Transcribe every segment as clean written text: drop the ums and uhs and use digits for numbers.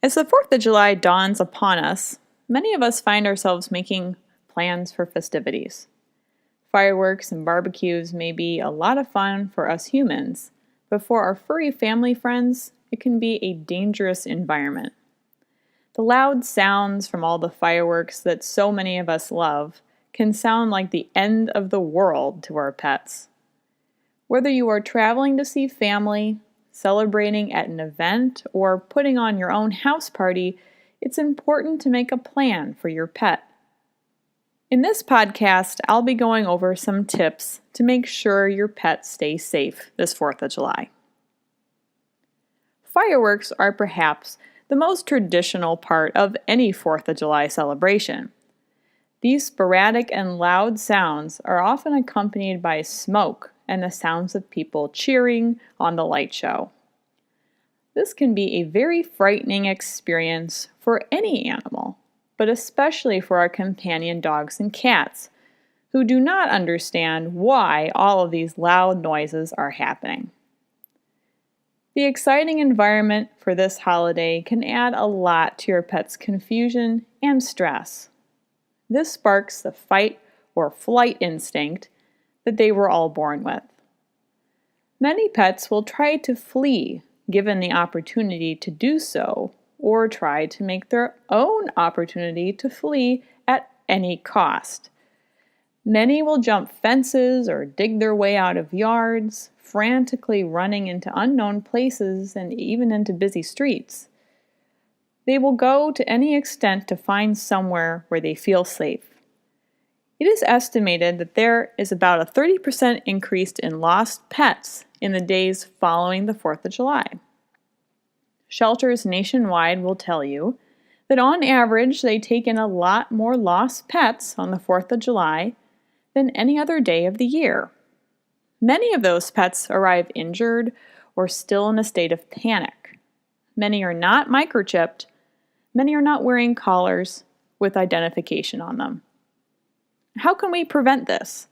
As the 4th of July dawns upon us, many of us find ourselves making plans for festivities. Fireworks and barbecues may be a lot of fun for us humans, but for our furry family friends, it can be a dangerous environment. The loud sounds from all the fireworks that so many of us love can sound like the end of the world to our pets. Whether you are traveling to see family, celebrating at an event, or putting on your own house party, it's important to make a plan for your pet. In this podcast, I'll be going over some tips to make sure your pet stays safe this 4th of July. Fireworks are perhaps the most traditional part of any 4th of July celebration. These sporadic and loud sounds are often accompanied by smoke and the sounds of people cheering on the light show. This can be a very frightening experience for any animal, but especially for our companion dogs and cats, who do not understand why all of these loud noises are happening. The exciting environment for this holiday can add a lot to your pet's confusion and stress. This sparks the fight or flight instinct that they were all born with. Many pets will try to flee given the opportunity to do so, or try to make their own opportunity to flee at any cost. Many will jump fences or dig their way out of yards, frantically running into unknown places and even into busy streets. They will go to any extent to find somewhere where they feel safe. It is estimated that there is about a 30% increase in lost pets in the days following the 4th of July. Shelters nationwide will tell you that on average they take in a lot more lost pets on the 4th of July than any other day of the year. Many of those pets arrive injured or still in a state of panic. Many are not microchipped. Many are not wearing collars with identification on them. How can we prevent this?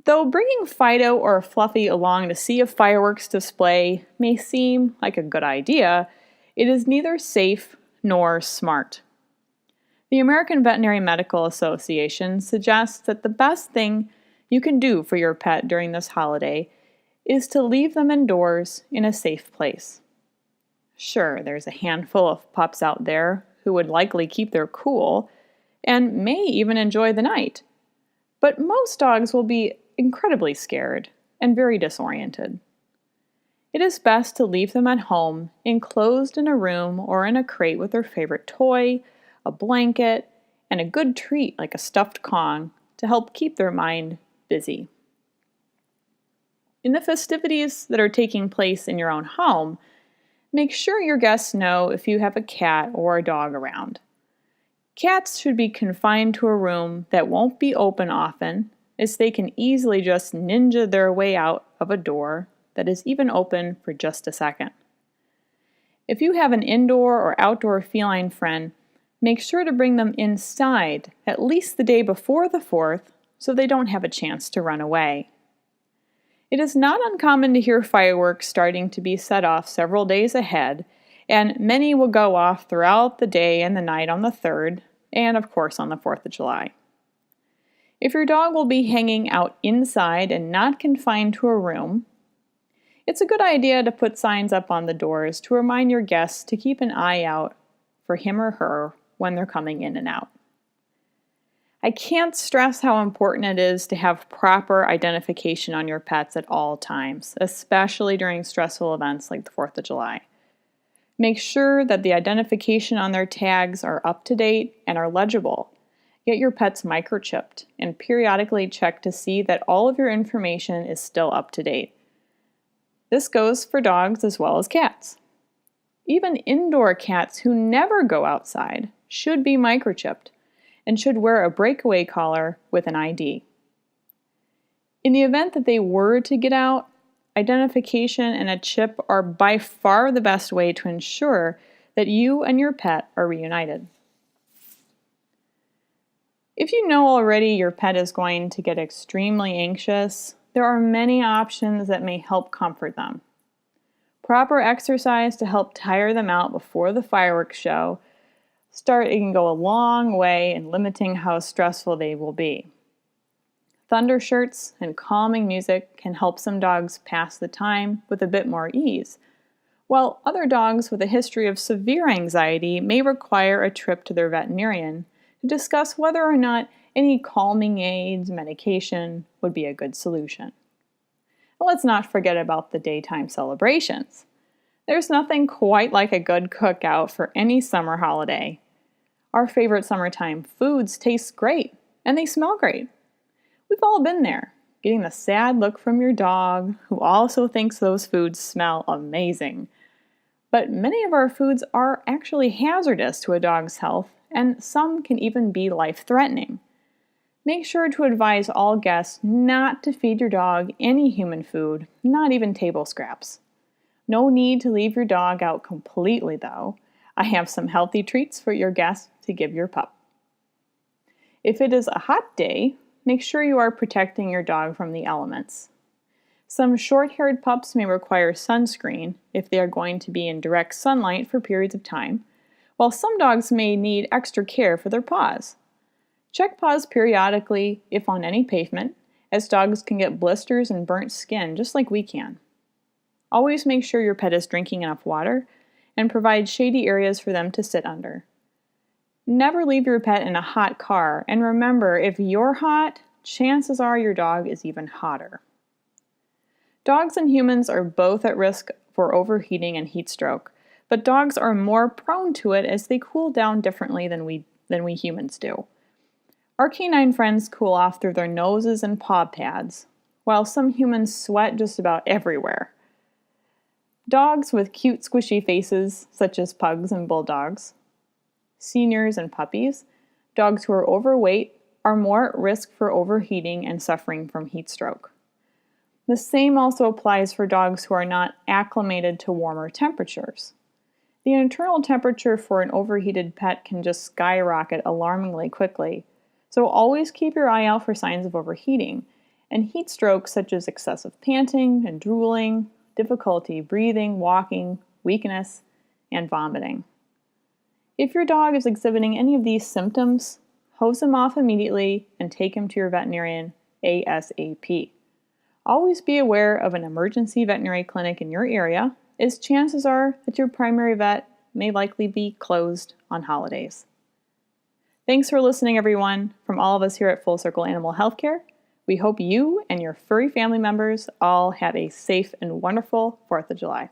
Though bringing Fido or Fluffy along to see a fireworks display may seem like a good idea, it is neither safe nor smart. The American Veterinary Medical Association suggests that the best thing you can do for your pet during this holiday is to leave them indoors in a safe place. Sure, there's a handful of pups out there who would likely keep their cool and may even enjoy the night, but most dogs will be incredibly scared and very disoriented. It is best to leave them at home, enclosed in a room or in a crate with their favorite toy, a blanket, and a good treat like a stuffed Kong to help keep their mind busy. In the festivities that are taking place in your own home, make sure your guests know if you have a cat or a dog around. Cats should be confined to a room that won't be open often, as they can easily just ninja their way out of a door that is even open for just a second. If you have an indoor or outdoor feline friend, make sure to bring them inside at least the day before the 4th so they don't have a chance to run away. It is not uncommon to hear fireworks starting to be set off several days ahead, and many will go off throughout the day and the night on the 3rd, and of course on the 4th of July. If your dog will be hanging out inside and not confined to a room, it's a good idea to put signs up on the doors to remind your guests to keep an eye out for him or her when they're coming in and out. I can't stress how important it is to have proper identification on your pets at all times, especially during stressful events like the 4th of July. Make sure that the identification on their tags are up to date and are legible. Get your pets microchipped and periodically check to see that all of your information is still up to date. This goes for dogs as well as cats. Even indoor cats who never go outside should be microchipped and should wear a breakaway collar with an ID. In the event that they were to get out, identification and a chip are by far the best way to ensure that you and your pet are reunited. If you know already your pet is going to get extremely anxious, there are many options that may help comfort them. Proper exercise to help tire them out before the fireworks show it can go a long way in limiting how stressful they will be. Thunder shirts and calming music can help some dogs pass the time with a bit more ease, while other dogs with a history of severe anxiety may require a trip to their veterinarian to discuss whether or not any calming aids, medication would be a good solution. And let's not forget about the daytime celebrations. There's nothing quite like a good cookout for any summer holiday. Our favorite summertime foods taste great, and they smell great. We've all been there, getting the sad look from your dog, who also thinks those foods smell amazing. But many of our foods are actually hazardous to a dog's health, and some can even be life-threatening. Make sure to advise all guests not to feed your dog any human food, not even table scraps. No need to leave your dog out completely, though. I have some healthy treats for your guests to give your pup. If it is a hot day, make sure you are protecting your dog from the elements. Some short-haired pups may require sunscreen if they are going to be in direct sunlight for periods of time, while some dogs may need extra care for their paws. Check paws periodically if on any pavement, as dogs can get blisters and burnt skin just like we can. Always make sure your pet is drinking enough water and provide shady areas for them to sit under. Never leave your pet in a hot car, and remember, if you're hot, chances are your dog is even hotter. Dogs and humans are both at risk for overheating and heat stroke, but dogs are more prone to it as they cool down differently than we humans do. Our canine friends cool off through their noses and paw pads, while some humans sweat just about everywhere. Dogs with cute squishy faces, such as pugs and bulldogs, seniors and puppies, dogs who are overweight, are more at risk for overheating and suffering from heat stroke. The same also applies for dogs who are not acclimated to warmer temperatures. The internal temperature for an overheated pet can just skyrocket alarmingly quickly, so always keep your eye out for signs of overheating, and heat stroke such as excessive panting and drooling, difficulty breathing, walking, weakness, and vomiting. If your dog is exhibiting any of these symptoms, hose him off immediately and take him to your veterinarian ASAP. Always be aware of an emergency veterinary clinic in your area, as chances are that your primary vet may likely be closed on holidays. Thanks for listening, everyone. From all of us here at Full Circle Animal Healthcare, we hope you and your furry family members all have a safe and wonderful 4th of July.